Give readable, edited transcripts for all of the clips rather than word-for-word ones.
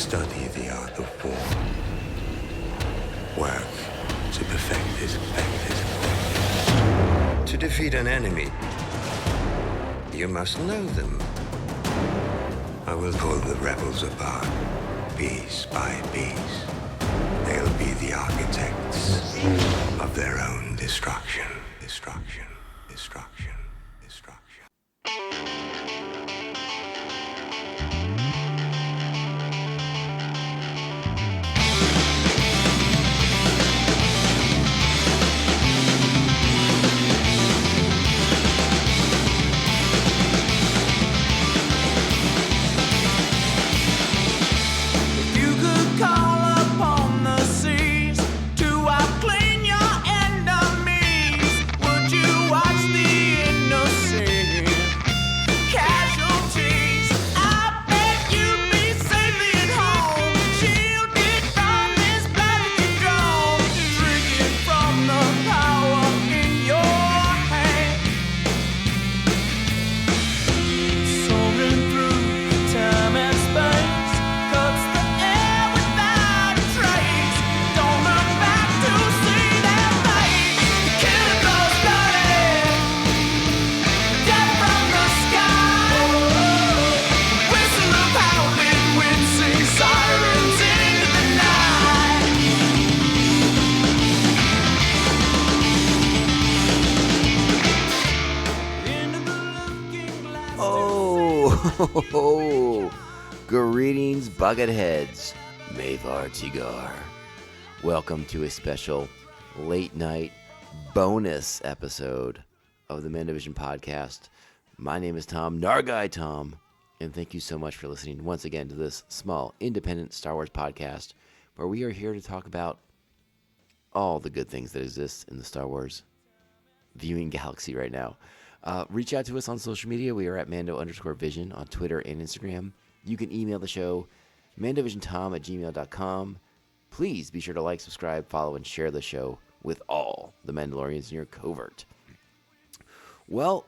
study the art of war. Work to perfect it. To defeat an enemy, you must know them. I will pull the rebels apart, piece by piece. They'll be the architects of their own destruction. Destruction. Greetings, Bucketheads. Mavar Tigar. Welcome to a special late night bonus episode of the Mandovision podcast. My name is Tom, Nargai Tom, and thank you so much for listening once again to this small, independent Star Wars podcast where we are here to talk about all the good things that exist in the Star Wars viewing galaxy right now. Reach out to us on social media. We are at Mando_Vision on Twitter and Instagram. You can email the show, mandovisiontom@gmail.com. Please be sure to like, subscribe, follow, and share the show with all the Mandalorians in your covert. Well,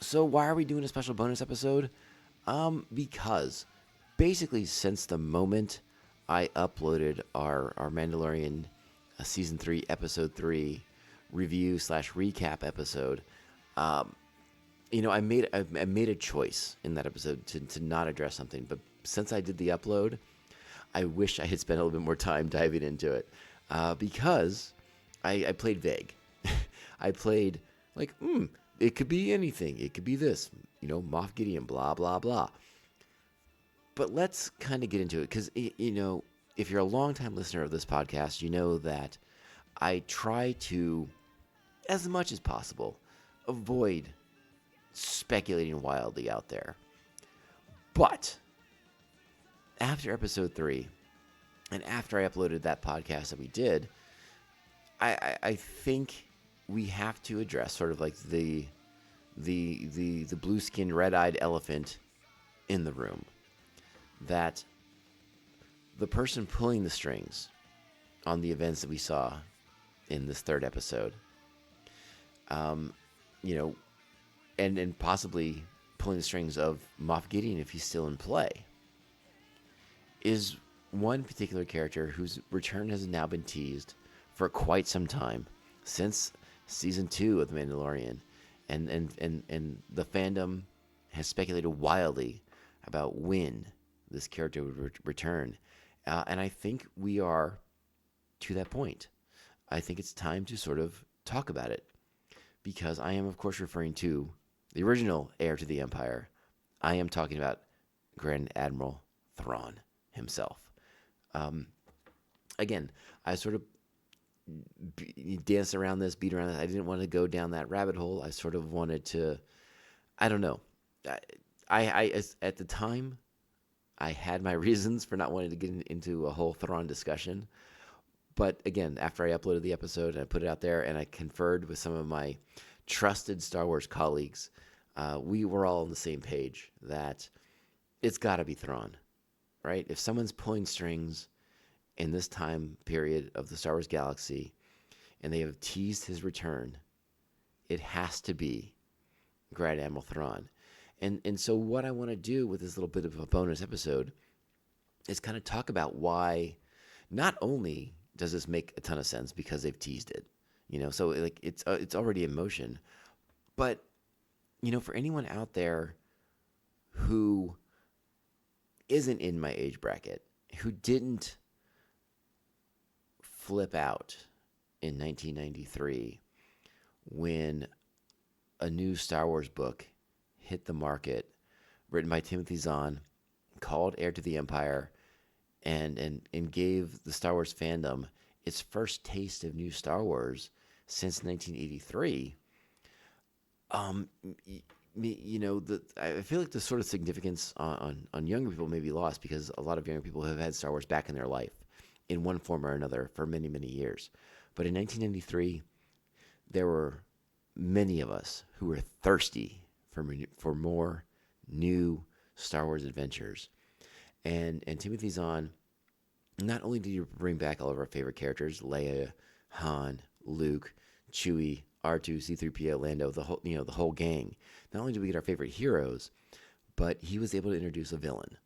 so why are we doing a special bonus episode? Because basically since the moment I uploaded our Mandalorian Season 3, Episode 3 review/recap episode, I made a choice in that episode to not address something. But since I did the upload, I wish I had spent a little bit more time diving into it because I played vague. I played like, it could be anything. It could be this, Moff Gideon, blah, blah, blah. But let's kind of get into it because, if you're a longtime listener of this podcast, you know that I try to, as much as possible, avoid speculating wildly out there. But after episode 3, and after I uploaded that podcast that we did, I think we have to address sort of like the blue-skinned, red-eyed elephant in the room. That the person pulling the strings on the events that we saw in this third episode, and possibly pulling the strings of Moff Gideon if he's still in play, is one particular character whose return has now been teased for quite some time, since Season 2 of The Mandalorian, and the fandom has speculated wildly about when this character would return, and I think we are to that point. I think it's time to sort of talk about it, because I am, of course, referring to the original heir to the Empire. I am talking about Grand Admiral Thrawn himself. Again, I sort of danced around this, beat around this. I didn't want to go down that rabbit hole. I sort of wanted to, I don't know. At the time, I had my reasons for not wanting to get into a whole Thrawn discussion. But again, after I uploaded the episode and I put it out there and I conferred with some of my trusted Star Wars colleagues, we were all on the same page that it's got to be Thrawn, right? If someone's pulling strings in this time period of the Star Wars galaxy and they have teased his return, it has to be Grand Admiral Thrawn. And so what I want to do with this little bit of a bonus episode is kind of talk about why not only does this make a ton of sense because they've teased it, so like it's already in motion, but for anyone out there who isn't in my age bracket, who didn't flip out in 1993 when a new Star Wars book hit the market, written by Timothy Zahn, called Heir to the Empire, and gave the Star Wars fandom its first taste of new Star Wars since 1983. I feel like the sort of significance on younger people may be lost because a lot of younger people have had Star Wars back in their life in one form or another for many, many years. But in 1993, there were many of us who were thirsty for more new Star Wars adventures. And Timothy Zahn, not only did he bring back all of our favorite characters, Leia, Han, Luke, Chewie, R2, C-3PO, Lando, the whole gang. Not only did we get our favorite heroes, but he was able to introduce a villain,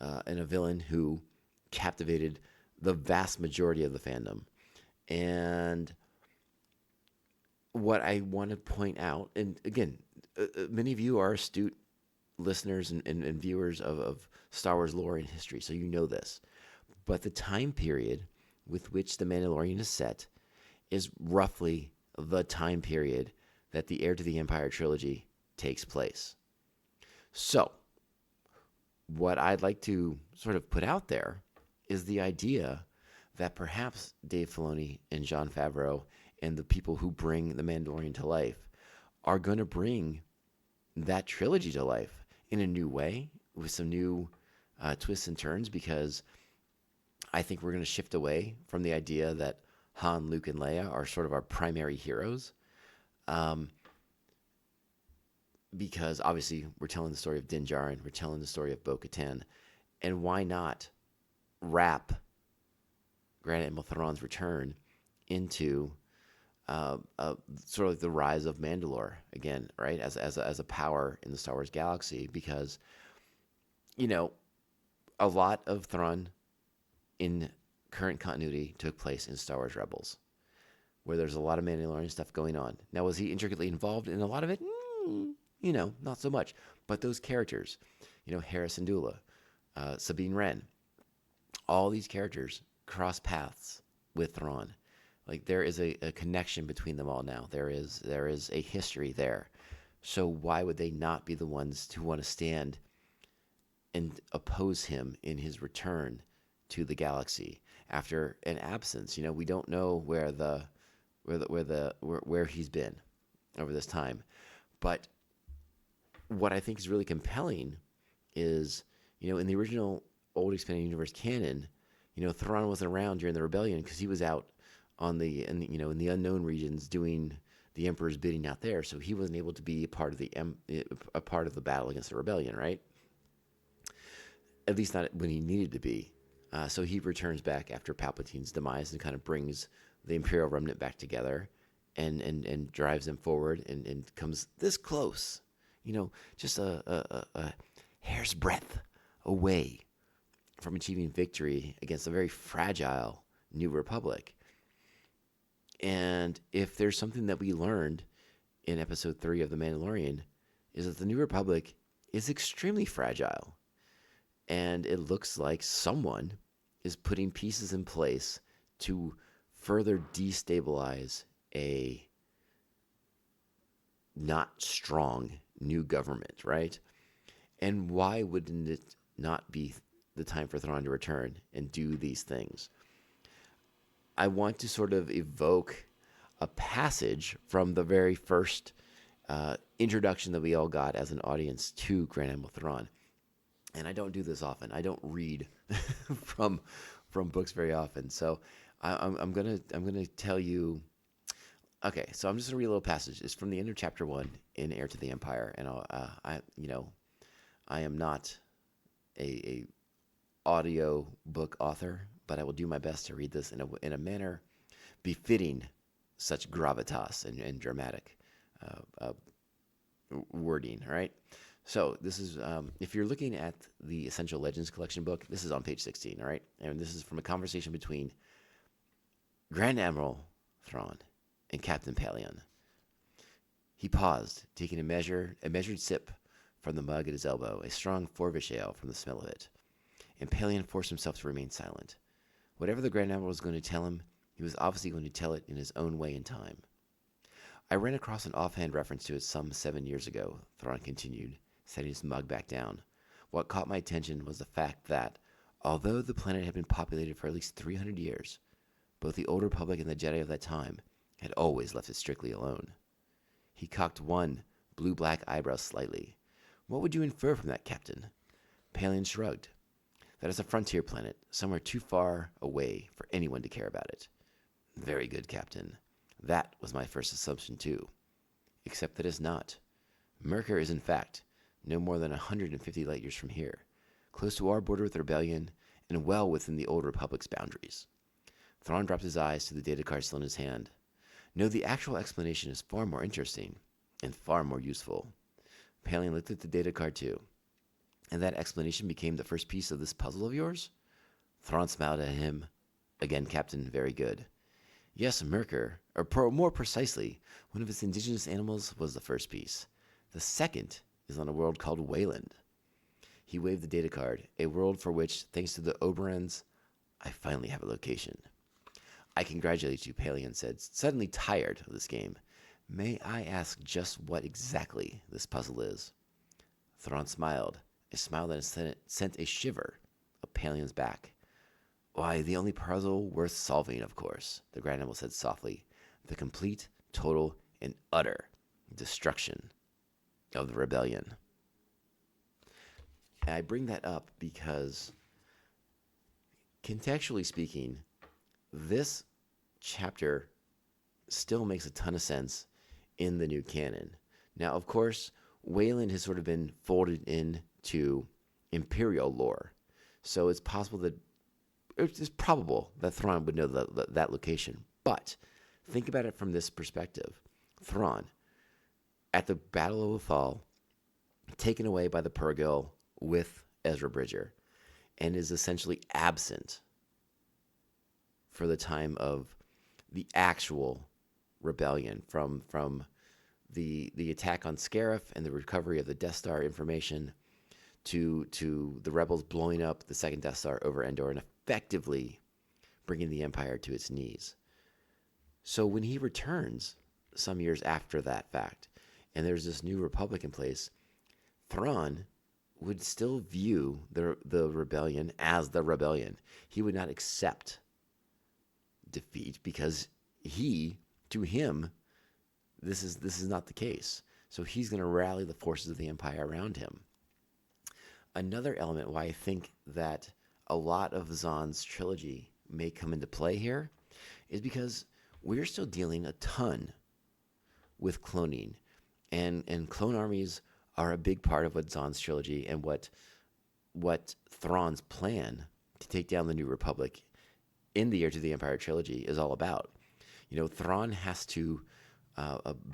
and a villain who captivated the vast majority of the fandom. And what I want to point out, and again, many of you are astute listeners and viewers of Star Wars lore and history, so you know this. But the time period with which The Mandalorian is set is roughly the time period that the Heir to the Empire trilogy takes place. So, what I'd like to sort of put out there is the idea that perhaps Dave Filoni and Jon Favreau and the people who bring The Mandalorian to life are going to bring that trilogy to life in a new way with some new twists and turns, because I think we're going to shift away from the idea that Han, Luke, and Leia are sort of our primary heroes. Because obviously we're telling the story of Din Djarin, we're telling the story of Bo-Katan, and why not wrap Grand Admiral Thrawn's return into sort of like the rise of Mandalore again, right? As a power in the Star Wars galaxy, because a lot of Thrawn in current continuity took place in Star Wars Rebels, where there's a lot of Mandalorian stuff going on. Now, was he intricately involved in a lot of it? Not so much. But those characters, Hera Syndulla, Sabine Wren, all these characters cross paths with Thrawn. Like, there is a connection between them all now. There is a history there. So why would they not be the ones to want to stand and oppose him in his return to the galaxy after an absence? We don't know where he's been over this time. But what I think is really compelling is, in the original old expanded universe canon, Thrawn wasn't around during the rebellion because he was out in the unknown regions doing the Emperor's bidding out there, so he wasn't able to be a part of the battle against the rebellion, right? At least not when he needed to be. So he returns back after Palpatine's demise and kind of brings the Imperial remnant back together and drives them forward and comes this close, just a hair's breadth away from achieving victory against a very fragile New Republic. And if there's something that we learned in Episode 3 of The Mandalorian, is that the New Republic is extremely fragile. And it looks like someone is putting pieces in place to further destabilize a not strong new government, right? And why wouldn't it not be the time for Thrawn to return and do these things? I want to sort of evoke a passage from the very first introduction that we all got as an audience to Grand Admiral Thrawn. And I don't do this often. I don't read from books very often. So I'm gonna tell you. Okay, so I'm just gonna read a little passage. It's from the end of Chapter 1 in Heir to the Empire, and I am not a audio book author, but I will do my best to read this in a manner befitting such gravitas and dramatic wording. All right. So this is, if you're looking at the Essential Legends Collection book, this is on page 16, all right? And this is from a conversation between Grand Admiral Thrawn and Captain Paleon. He paused, taking a measured sip from the mug at his elbow, a strong Forvish ale from the smell of it. And Paleon forced himself to remain silent. Whatever the Grand Admiral was going to tell him, he was obviously going to tell it in his own way and time. I ran across an offhand reference to it some 7 years ago, Thrawn continued, setting his mug back down. What caught my attention was the fact that, although the planet had been populated for at least 300 years, both the Old Republic and the Jedi of that time had always left it strictly alone. He cocked one blue-black eyebrow slightly. What would you infer from that, Captain? Paleon shrugged. That is a frontier planet, somewhere too far away for anyone to care about it. Very good, Captain. That was my first assumption, too. Except that it's not. Merkur is, in fact, no more than 150 light years from here, close to our border with the Rebellion, and well within the Old Republic's boundaries. Thrawn dropped his eyes to the data card still in his hand. No, the actual explanation is far more interesting, and far more useful. Paleon looked at the data card, too. And that explanation became the first piece of this puzzle of yours? Thrawn smiled at him. Again, Captain, very good. Yes, Merkur, or more precisely, one of its indigenous animals was the first piece. The second is on a world called Wayland. He waved the data card, a world for which, thanks to the Oberons, I finally have a location. I congratulate you, Paleon said, suddenly tired of this game. May I ask just what exactly this puzzle is? Thrawn smiled, a smile that sent a shiver up Paleon's back. Why, the only puzzle worth solving, of course, the Grand Admiral said softly. The complete, total, and utter destruction of the Rebellion. And I bring that up because, contextually speaking, this chapter still makes a ton of sense in the new canon. Now, of course, Wayland has sort of been folded into Imperial lore, so it's possible that it's probable that Thrawn would know that location. But think about it from this perspective. Thrawn, at the Battle of Lothal, taken away by the Purrgil with Ezra Bridger, and is essentially absent for the time of the actual rebellion from the attack on Scarif and the recovery of the Death Star information to the rebels blowing up the second Death Star over Endor and effectively bringing the Empire to its knees. So when he returns some years after that fact, and there's this new Republic in place, Thrawn would still view the rebellion as the rebellion. He would not accept defeat because to him, this is not the case. So he's going to rally the forces of the Empire around him. Another element why I think that a lot of Zahn's trilogy may come into play here is because we're still dealing a ton with cloning, and clone armies are a big part of what Zahn's trilogy and what Thrawn's plan to take down the New Republic in the Heir to the Empire trilogy is all about. You know, Thrawn has to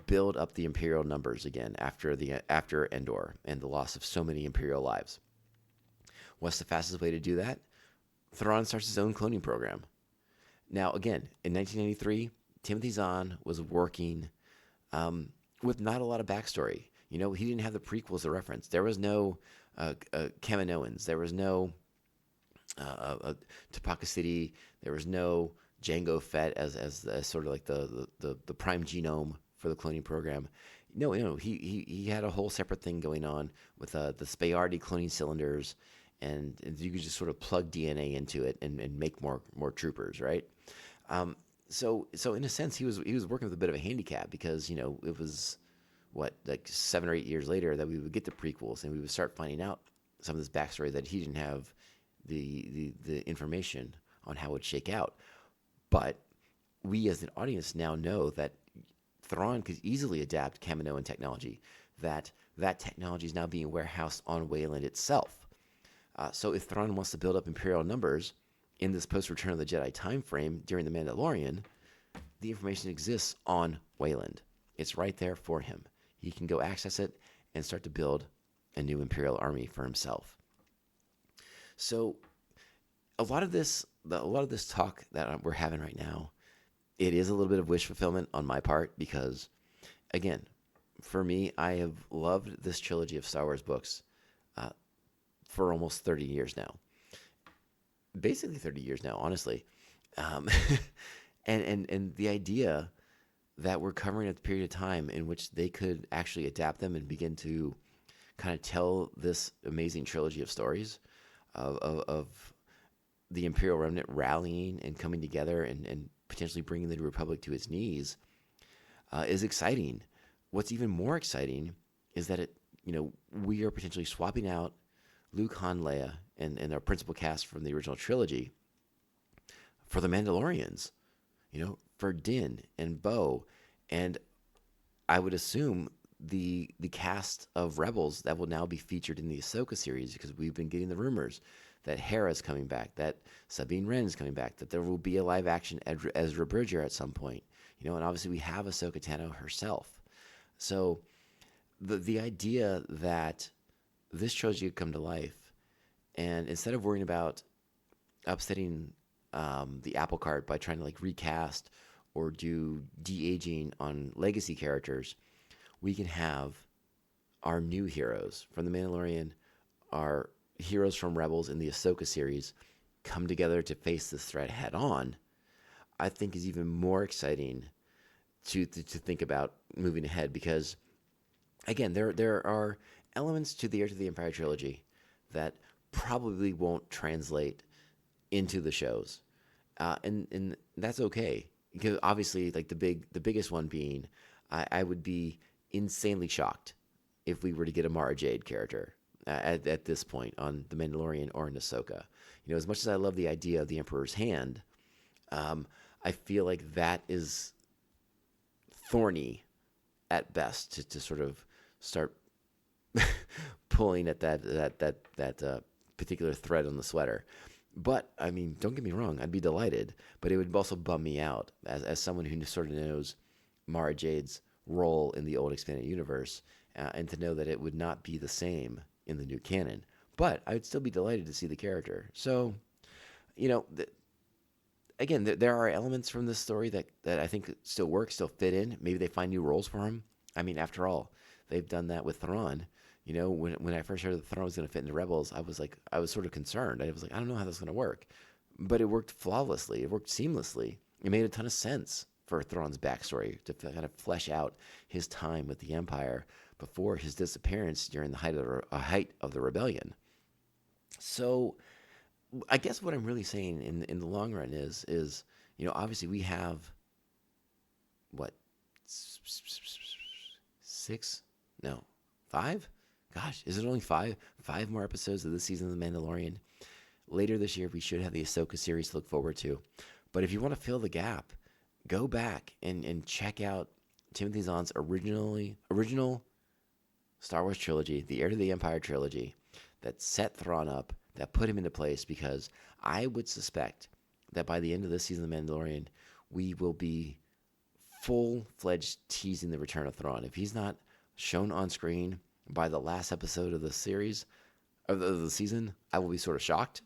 build up the Imperial numbers again after Endor and the loss of so many Imperial lives. What's the fastest way to do that? Thrawn starts his own cloning program. Now, again, in 1993, Timothy Zahn was working with not a lot of backstory. You know, he didn't have the prequels to reference. There was no Kaminoans. There was no Topeka City. There was no Jango Fett as sort of like the prime genome for the cloning program. No, he had a whole separate thing going on with the Spayardi cloning cylinders, and you could just sort of plug DNA into it and make more troopers, right? So in a sense, he was working with a bit of a handicap because, you know, it was like 7 or 8 years later that we would get the prequels and we would start finding out some of this backstory that he didn't have the information on how it would shake out. But we as an audience now know that Thrawn could easily adapt Kaminoan technology, that technology is now being warehoused on Wayland itself. So if Thrawn wants to build up Imperial numbers in this post-Return of the Jedi time frame during the Mandalorian, the information exists on Wayland. It's right there for him. He can go access it and start to build a new Imperial army for himself. So a lot of this talk that we're having right now, it is a little bit of wish fulfillment on my part because, again, for me, I have loved this trilogy of Star Wars books for almost 30 years now. Basically 30 years now, honestly. Um, and the idea that we're covering a period of time in which they could actually adapt them and begin to kind of tell this amazing trilogy of stories of the Imperial Remnant rallying and coming together and potentially bringing the Republic to its knees is exciting. What's even more exciting is that we are potentially swapping out Luke, Han, Leia, and our principal cast from the original trilogy for the Mandalorians, for Din and Bo, and I would assume the cast of Rebels that will now be featured in the Ahsoka series, because we've been getting the rumors that Hera's coming back, that Sabine Wren is coming back, that there will be a live action Ezra Bridger at some point, and obviously we have Ahsoka Tano herself. So the idea that this trilogy could come to life, and instead of worrying about upsetting the apple cart by trying to recast or do de-aging on legacy characters, we can have our new heroes from The Mandalorian, our heroes from Rebels in the Ahsoka series come together to face this threat head on, I think is even more exciting to think about moving ahead, because again, there are elements to the Heir to the Empire trilogy that probably won't translate into the shows, and that's okay, because obviously, the biggest one being, I would be insanely shocked if we were to get a Mara Jade character at this point on The Mandalorian or in Ahsoka. As much as I love the idea of the Emperor's Hand, I feel like that is thorny at best to sort of start pulling at that particular thread on the sweater. But I mean, don't get me wrong, I'd be delighted, but it would also bum me out as someone who sort of knows Mara Jade's role in the old expanded universe, and to know that it would not be the same in the new canon. But I would still be delighted to see the character. So, again, there are elements from this story that I think still work, still fit in. Maybe they find new roles for him. I mean, after all, they've done that with Thrawn. When I first heard that Thrawn was going to fit into Rebels, I was sort of concerned. I was like, I don't know how that's going to work. But it worked flawlessly. It worked seamlessly. It made a ton of sense for Thrawn's backstory to kind of flesh out his time with the Empire before his disappearance during the height of the rebellion. So I guess what I'm really saying in the long run is obviously we have what, 6? No, 5? Gosh, is it only 5? 5 more episodes of this season of The Mandalorian. Later this year, we should have the Ahsoka series to look forward to. But if you want to fill the gap, go back and check out Timothy Zahn's original Star Wars trilogy, the Heir to the Empire trilogy, that set Thrawn up, that put him into place, because I would suspect that by the end of this season of The Mandalorian, we will be full-fledged teasing the return of Thrawn. If he's not shown on screen by the last episode of the series, of the season, I will be sort of shocked.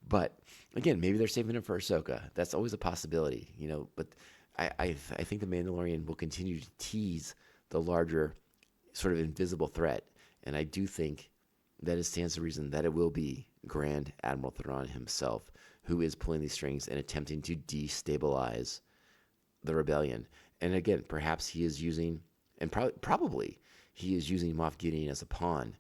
But again, maybe they're saving him for Ahsoka. That's always a possibility, But I think the Mandalorian will continue to tease the larger, sort of invisible threat, and I do think that it stands to reason that it will be Grand Admiral Thrawn himself who is pulling these strings and attempting to destabilize the rebellion. And again, perhaps he is using, and probably he is using Moff Gideon as a pawn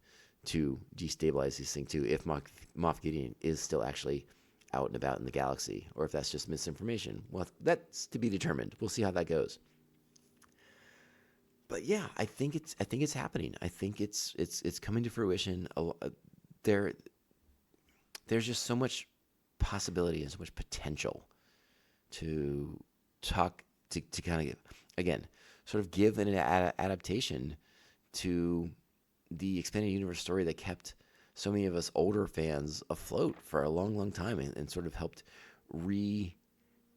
to destabilize this thing too, if Moff Gideon is still actually out and about in the galaxy, or if that's just misinformation. Well, that's to be determined. We'll see how that goes. But yeah, I think it's happening. I think it's coming to fruition. There's just so much possibility and so much potential to talk to kind of, again, sort of give an adaptation to the expanded universe story that kept so many of us older fans afloat for a long, long time, and sort of helped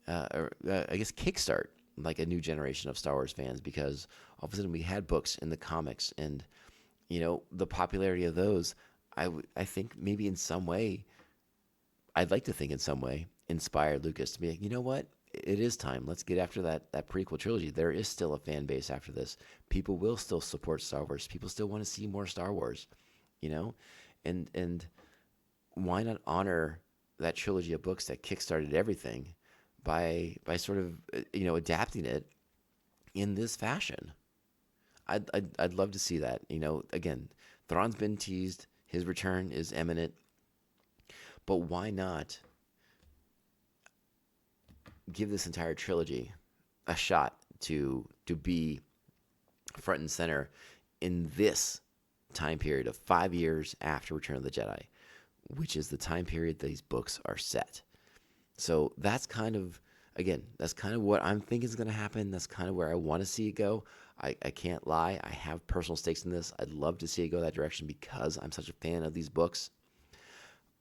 kickstart like a new generation of Star Wars fans, because all of a sudden we had books in the comics and the popularity of those, I think maybe in some way, I'd like to think in some way, inspired Lucas to be like, you know what? It is time. Let's get after that prequel trilogy. There is still a fan base after this. People will still support Star Wars. People still want to see more Star Wars, you know? And why not honor that trilogy of books that kickstarted everything by sort of, adapting it in this fashion? I'd love to see that. Again, Thrawn's been teased. His return is imminent. But why not give this entire trilogy a shot to be front and center in this time period of 5 years after Return of the Jedi, which is the time period these books are set. So that's kind of what I'm thinking is going to happen. That's kind of where I want to see it go. I can't lie. I have personal stakes in this. I'd love to see it go that direction because I'm such a fan of these books.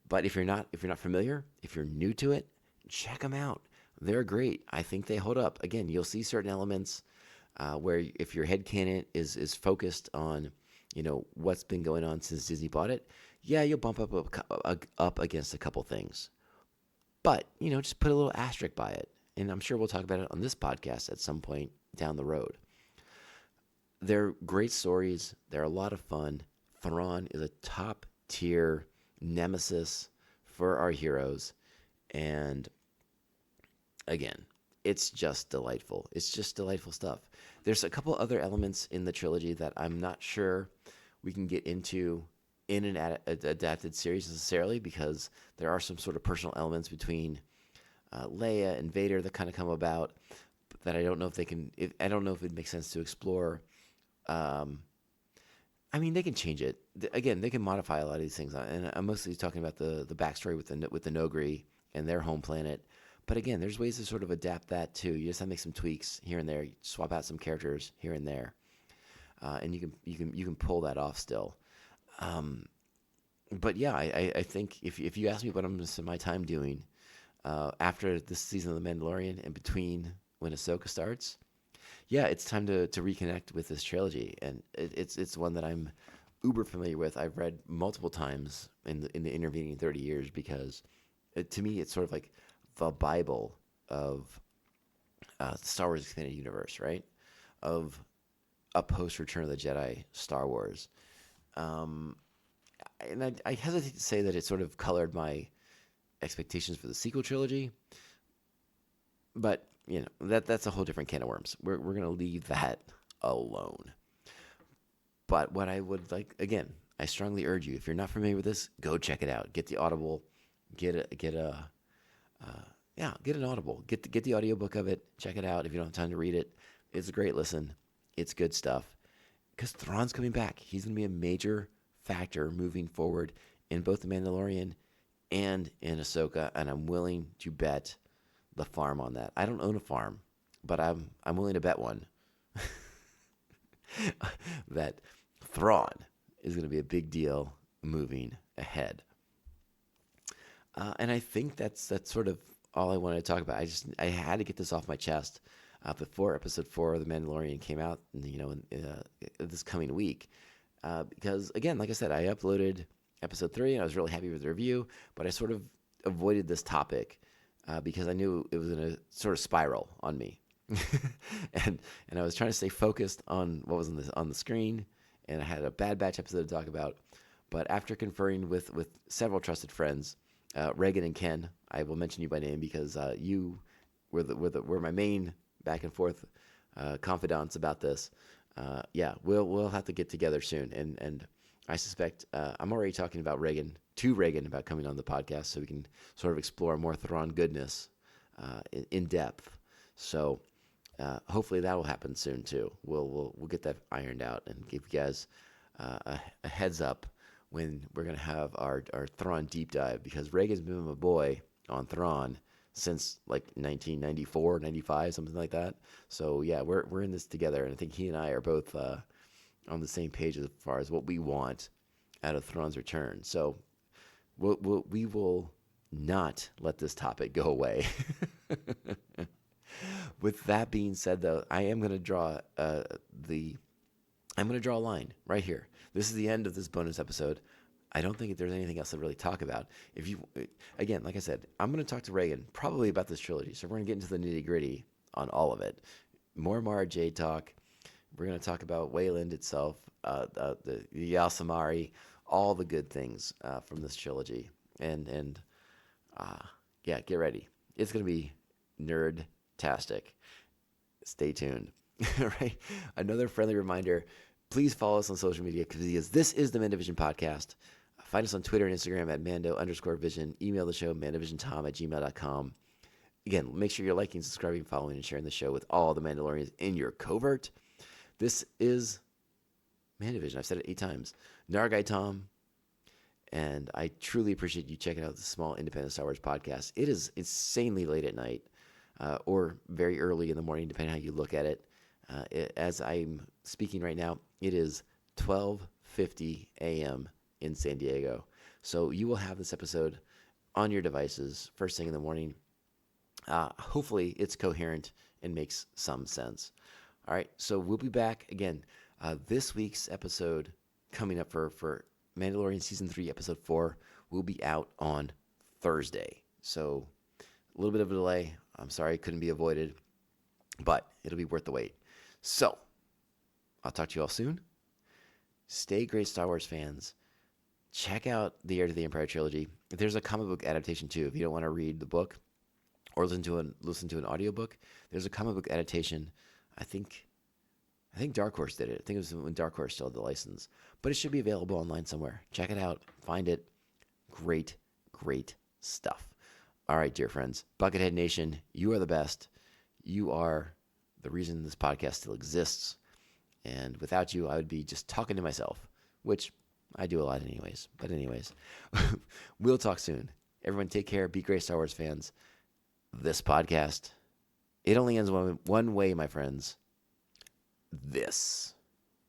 But if you're not familiar, if you're new to it, check them out. They're great. I think they hold up. Again, you'll see certain elements where if your headcanon is focused on, what's been going on since Disney bought it, yeah, you'll bump up against a couple things. But, just put a little asterisk by it. And I'm sure we'll talk about it on this podcast at some point down the road. They're great stories. They're a lot of fun. Thrawn is a top-tier nemesis for our heroes. And again, it's just delightful. It's just delightful stuff. There's a couple other elements in the trilogy that I'm not sure we can get into in an adapted series necessarily, because there are some sort of personal elements between Leia and Vader that kind of come about that I don't know if they can. I don't know if it makes sense to explore. They can change it. Again, they can modify a lot of these things, and I'm mostly talking about the backstory with the Nogri and their home planet. But again, there's ways to sort of adapt that too. You just have to make some tweaks here and there, swap out some characters here and there, and you can pull that off still. But yeah, I think if you ask me what I'm going to spend my time doing after this season of The Mandalorian and between when Ahsoka starts, yeah, it's time to reconnect with this trilogy, and it's one that I'm uber familiar with. I've read multiple times in the intervening 30 years because to me it's sort of like the Bible of the Star Wars Expanded Universe, right? Of a post-Return of the Jedi Star Wars. And I hesitate to say that it sort of colored my expectations for the sequel trilogy, but that's a whole different can of worms. We're going to leave that alone. But what I would like, again, I strongly urge you, if you're not familiar with this, go check it out. Get the Audible, get an Audible, get the audiobook of it, check it out if you don't have time to read it. It's a great listen. It's good stuff. Because Thrawn's coming back. He's going to be a major factor moving forward in both The Mandalorian and in Ahsoka, and I'm willing to bet the farm on that. I don't own a farm, but I'm willing to bet one that Thrawn is going to be a big deal moving ahead. And I think that's sort of all I wanted to talk about. I had to get this off my chest before episode 4 of The Mandalorian came out, this coming week. Because again, like I said, I uploaded episode 3 and I was really happy with the review, but I sort of avoided this topic because I knew it was going to sort of spiral on me. and I was trying to stay focused on what was on the screen, and I had a Bad Batch episode to talk about. But after conferring with several trusted friends, Reagan and Ken, I will mention you by name because you were my main back and forth confidants about this. We'll have to get together soon, and I suspect I'm already talking about Reagan about coming on the podcast, so we can sort of explore more Thrawn goodness in depth. So hopefully that will happen soon too. We'll get that ironed out and give you guys a heads up when we're gonna have our Thrawn deep dive, because Reagan's been my boy on Thrawn since like 1994, 95, something like that. So yeah, we're in this together, and I think he and I are both on the same page as far as what we want out of Thrawn's return. So we will not let this topic go away. With that being said, though, I am going to draw a line right here. this is the end of this bonus episode. I don't think there's anything else to really talk about. Again, like I said, I'm going to talk to Reagan probably about this trilogy. So we're going to get into the nitty gritty on all of it. More Mara Jade talk. We're going to talk about Wayland itself, the Yasamari, all the good things from this trilogy. And yeah, get ready. It's going to be nerd-tastic. Stay tuned. All right. Another friendly reminder, please follow us on social media because this is the Mandovision podcast. Find us on Twitter and Instagram at Mando_Vision. Email the show, mandovisiontom@gmail.com. Again, make sure you're liking, subscribing, following, and sharing the show with all the Mandalorians in your covert. This is Mandovision. I've said it 8 times. Nargai Tom. And I truly appreciate you checking out the small independent Star Wars podcast. It is insanely late at night or very early in the morning, depending on how you look at it. As I'm speaking right now, it is 12:50 a.m. in San Diego. So you will have this episode on your devices first thing in the morning. Hopefully it's coherent and makes some sense. All right, so we'll be back again. This week's episode coming up for Mandalorian Season 3, Episode 4 will be out on Thursday. So a little bit of a delay. I'm sorry it couldn't be avoided, but it'll be worth the wait. So I'll talk to you all soon. Stay great Star Wars fans. Check out the Heir to the Empire trilogy. There's a comic book adaptation too. If you don't want to read the book or listen to an audiobook, there's a comic book adaptation. I think Dark Horse did it. I think it was when Dark Horse still had the license. But it should be available online somewhere. Check it out. Find it. Great, great stuff. All right, dear friends. Buckethead Nation, you are the best. You are the reason this podcast still exists. And without you, I would be just talking to myself, which I do a lot anyways. But anyways, we'll talk soon. Everyone take care. Be great Star Wars fans. This podcast, it only ends one way, my friends. This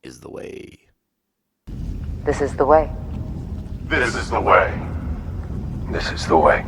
is the way. This is the way. This is the way. This is the way.